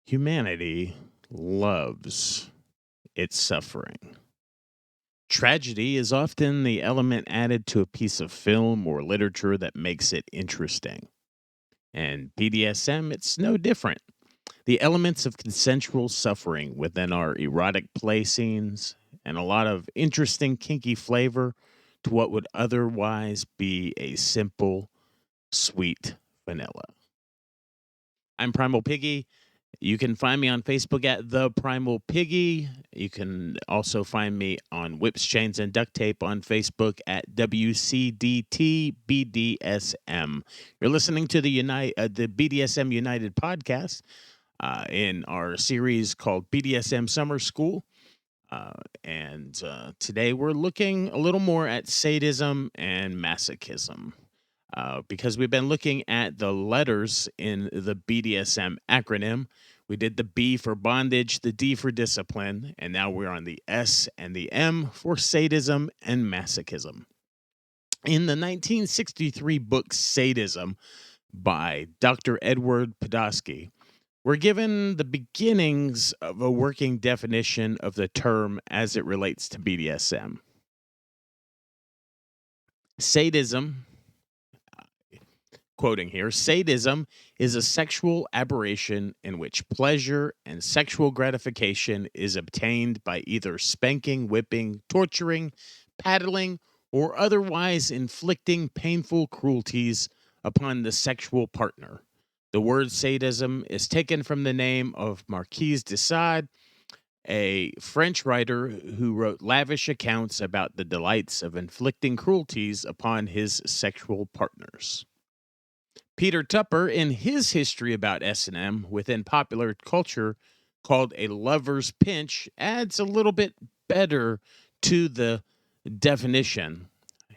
Humanity loves its suffering. Tragedy is often the element added to a piece of film or literature that makes it interesting. And BDSM, it's no different. The elements of consensual suffering within our erotic play scenes and a lot of interesting kinky flavor to what would otherwise be a simple, sweet vanilla. I'm Primal Piggy. You can find me on Facebook at The Primal Piggy. You can also find me on Whips, Chains, and Duct Tape on Facebook at WCDT BDSM. You're listening to the BDSM United podcast in our series called BDSM Summer School. And today we're looking a little more at sadism and masochism. Because we've been looking at the letters in the BDSM acronym. We did the B for bondage, the D for discipline, and now we're on the S and the M for sadism and masochism. In the 1963 book Sadism by Dr. Edward Podolsky, we're given the beginnings of a working definition of the term as it relates to BDSM. Sadism, quoting here, sadism is a sexual aberration in which pleasure and sexual gratification is obtained by either spanking, whipping, torturing, paddling, or otherwise inflicting painful cruelties upon the sexual partner. The word sadism is taken from the name of Marquis de Sade, a French writer who wrote lavish accounts about the delights of inflicting cruelties upon his sexual partners. Peter Tupper, in his history about S&M within popular culture called A Lover's Pinch, adds a little bit better to the definition.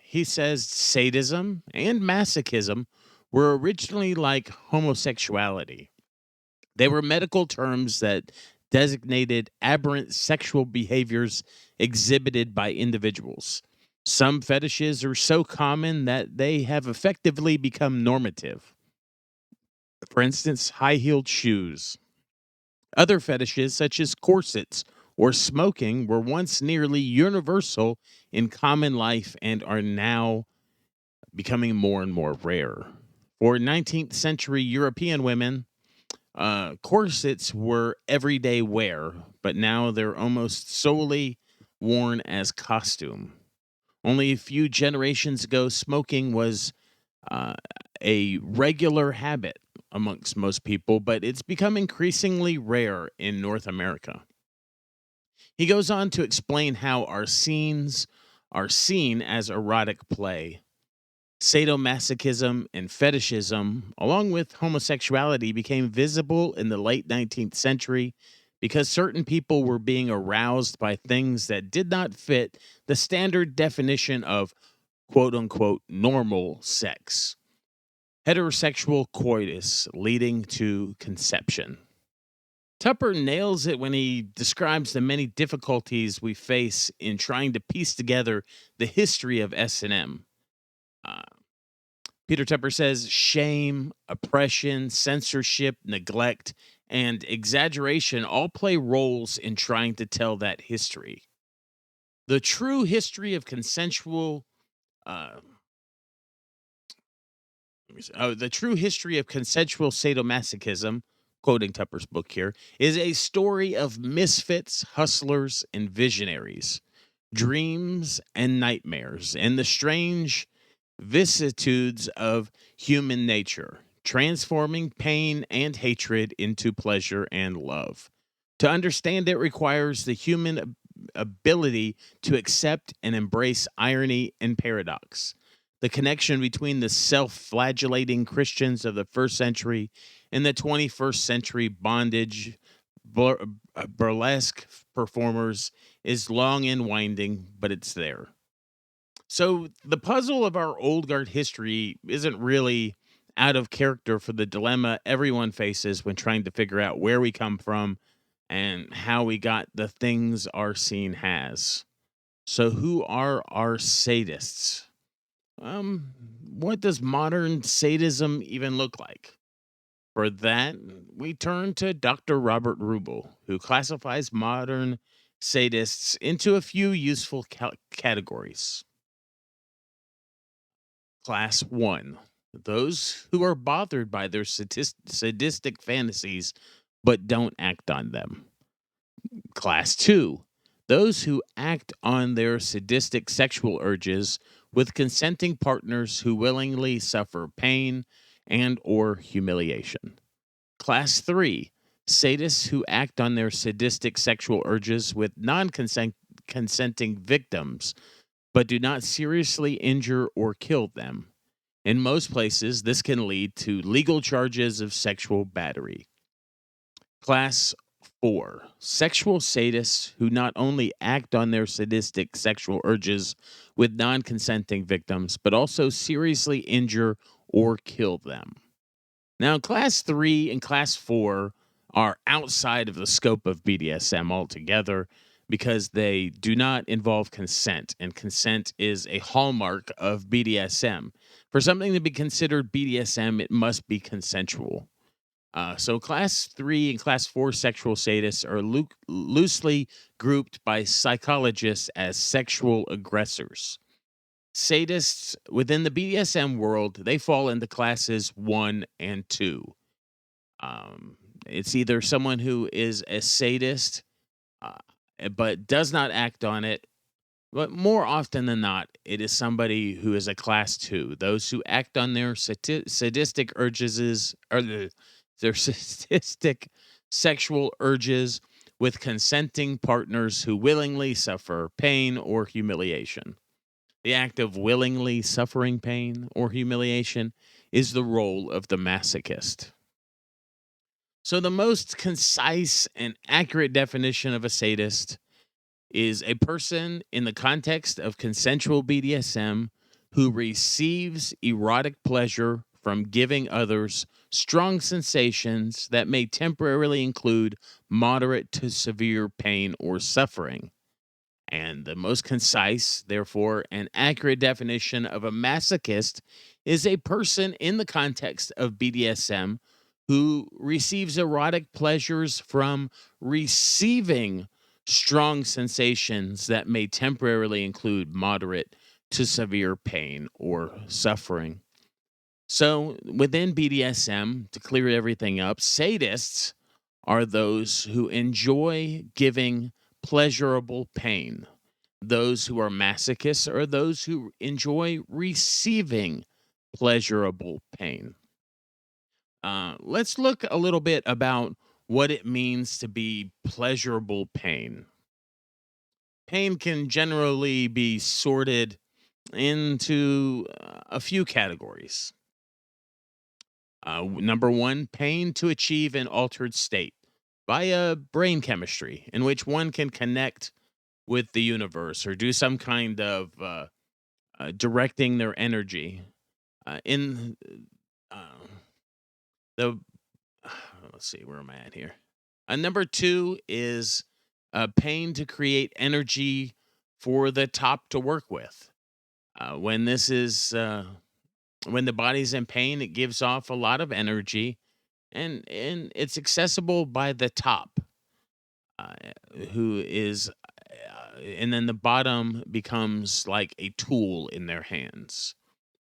He says sadism and masochism were originally like homosexuality. They were medical terms that designated aberrant sexual behaviors exhibited by individuals. Some fetishes are so common that they have effectively become normative. For instance, high heeled shoes. Other fetishes, such as corsets or smoking, were once nearly universal in common life and are now becoming more and more rare. For 19th century European women, corsets were everyday wear, but now they're almost solely worn as costume. Only a few generations ago, smoking was uh, a regular habit amongst most people, but it's become increasingly rare in North America. He goes on to explain how our scenes are seen as erotic play. Sadomasochism and fetishism, along with homosexuality, became visible in the late 19th century because certain people were being aroused by things that did not fit the standard definition of quote unquote normal sex. Heterosexual coitus leading to conception. Tupper nails it when he describes the many difficulties we face in trying to piece together the history of S&M. Uh, Peter Tupper says shame, oppression, censorship, neglect, and exaggeration all play roles in trying to tell that history. The true history of consensual uh, the true history of consensual sadomasochism, quoting Tupper's book here, is a story of misfits, hustlers, and visionaries, dreams and nightmares, and the strange vicissitudes of human nature, transforming pain and hatred into pleasure and love. To understand it requires the human ability to accept and embrace irony and paradox. The connection between the self flagellating Christians of the first century and the 21st century bondage burlesque performers is long and winding, but it's there. So the puzzle of our old guard history isn't really out of character for the dilemma everyone faces when trying to figure out where we come from and how we got the things our scene has. So who are our sadists? What does modern sadism even look like? For that, we turn to Dr. Robert Rubel, who classifies modern sadists into a few useful categories. Class 1, those who are bothered by their sadistic fantasies but don't act on them. Class 2, those who act on their sadistic sexual urges with consenting partners who willingly suffer pain and or humiliation. Class 3, sadists who act on their sadistic sexual urges with non-consenting victims but do not seriously injure or kill them. In most places, this can lead to legal charges of sexual battery. Class 4, sexual sadists who not only act on their sadistic sexual urges with non consenting victims, but also seriously injure or kill them. Now, Class 3 and Class 4 are outside of the scope of BDSM altogether because they do not involve consent, and consent is a hallmark of BDSM. For something to be considered BDSM, it must be consensual. So, Class 3 and Class 4 sexual sadists are loosely grouped by psychologists as sexual aggressors. Sadists within the BDSM world, they fall into classes 1 and 2. Um, it's either someone who is a sadist uh, but does not act on it, but more often than not, it is somebody who is a class 2, those who act on their sadistic urges or their sadistic sexual urges with consenting partners who willingly suffer pain or humiliation. The act of willingly suffering pain or humiliation is the role of the masochist. So, the most concise and accurate definition of a sadist is a person in the context of consensual BDSM who receives erotic pleasure from giving others strong sensations that may temporarily include moderate to severe pain or suffering. And the most concise, therefore, and accurate definition of a masochist is a person in the context of BDSM who receives erotic pleasures from receiving strong sensations that may temporarily include moderate to severe pain or suffering. So, within BDSM, to clear everything up, sadists are those who enjoy giving pleasurable pain. Those who are masochists are those who enjoy receiving pleasurable pain. Let's look a little bit about what it means to be pleasurable pain. Pain can generally be sorted into a few categories. Number one, pain to achieve an altered state via brain chemistry, in which one can connect with the universe or do some kind of directing their energy. In uh, the let's see, where am I at here? Number two is pain to create energy for the top to work with. When this is when the body's in pain, it gives off a lot of energy, and it's accessible by the top, uh, who is, and then the bottom becomes like a tool in their hands.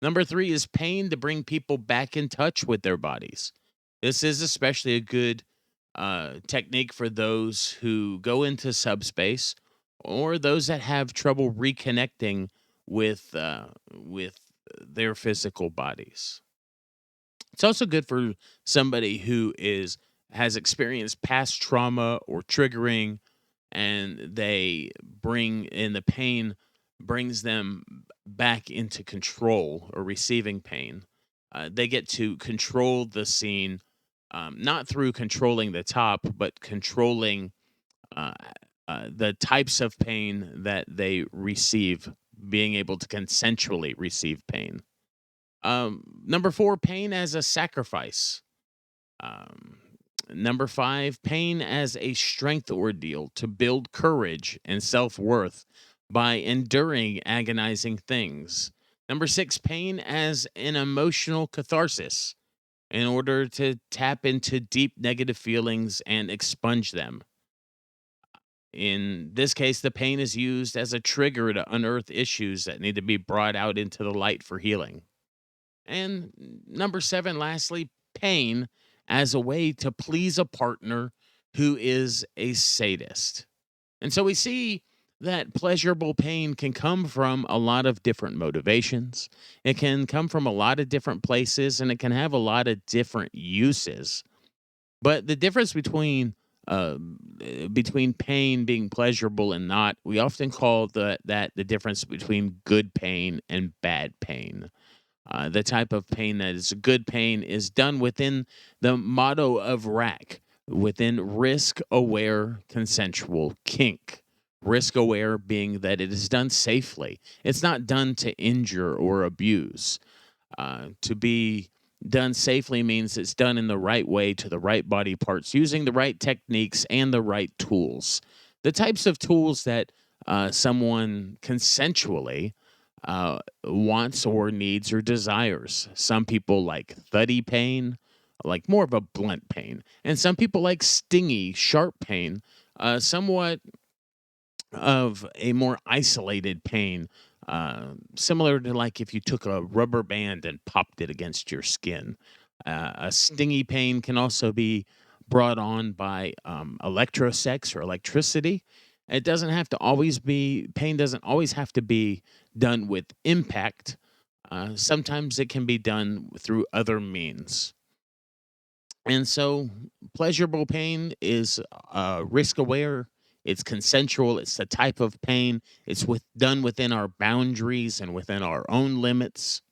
Number three is pain to bring people back in touch with their bodies. This is especially a good technique for those who go into subspace or those that have trouble reconnecting with their physical bodies. It's also good for somebody who is has experienced past trauma or triggering, and they bring in the pain brings them back into control or receiving pain. They get to control the scene, not through controlling the top, but controlling uh, the types of pain that they receive, being able to consensually receive pain. Number four, pain as a sacrifice. Um, Number five, pain as a strength ordeal to build courage and self worth by enduring agonizing things. Number six, pain as an emotional catharsis. in order to tap into deep negative feelings and expunge them. In this case, the pain is used as a trigger to unearth issues that need to be brought out into the light for healing. And number seven, lastly, pain as a way to please a partner who is a sadist. And so we see that pleasurable pain can come from a lot of different motivations. It can come from a lot of different places and it can have a lot of different uses. But the difference between pain being pleasurable and not, we often call that the difference between good pain and bad pain. The type of pain that is good pain is done within the motto of RAC, within risk aware consensual kink. Risk aware being that it is done safely, it's not done to injure or abuse. To be done safely means it's done in the right way to the right body parts, using the right techniques and the right tools. The types of tools that someone consensually wants or needs or desires. Some people like thuddy pain, like more of a blunt pain, and some people like stingy, sharp pain, somewhat of a more isolated pain, similar to like if you took a rubber band and popped it against your skin. A stingy pain can also be brought on by electrosex or electricity. It doesn't have to always be, pain doesn't always have to be done with impact. Sometimes it can be done through other means. And so, pleasurable pain is risk aware. It's consensual. It's the type of pain. It's done within our boundaries and within our own limits.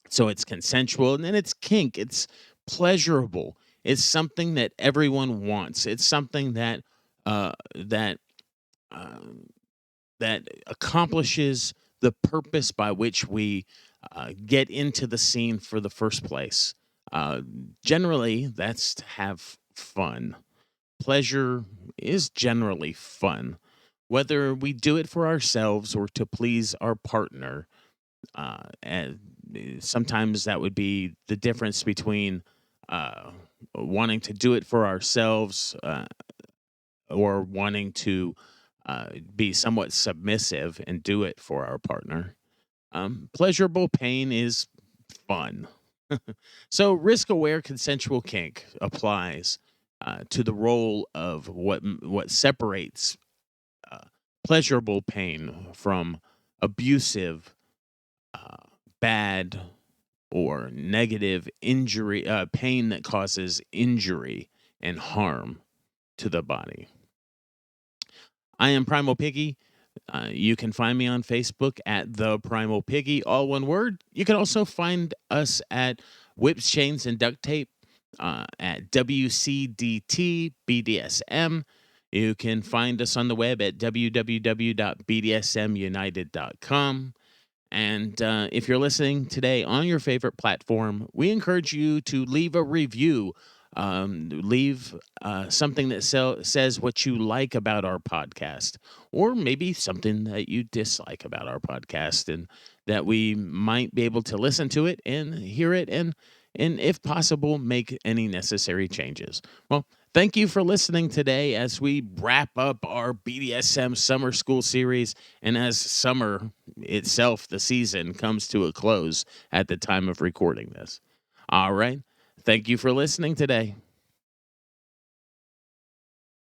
So it's consensual, and then it's kink. It's pleasurable. It's something that everyone wants. It's something that uh, that uh, that accomplishes the purpose by which we get into the scene for the first place. Uh, Generally, that's to have fun. Pleasure is generally fun. Whether we do it for ourselves or to please our partner, and sometimes that would be the difference between uh, wanting to do it for ourselves or wanting to be somewhat submissive and do it for our partner. Pleasurable pain is fun. So, risk aware consensual kink applies to the role of what separates uh, pleasurable pain from abusive, uh, bad, or negative injury, pain that causes injury and harm to the body. I am Primal Piggy. You can find me on Facebook at The Primal Piggy, all one word. You can also find us at Whips, Chains, and Duct Tape at WCDT BDSM. You can find us on the web at www.bdsmunited.com. And if you're listening today on your favorite platform, we encourage you to leave a review. Leave something that says what you like about our podcast, or maybe something that you dislike about our podcast, and that we might be able to listen to it and hear it and if possible, make any necessary changes. Well, thank you for listening today as we wrap up our BDSM summer school series and as summer itself, the season, comes to a close at the time of recording this. All right. Thank you for listening today.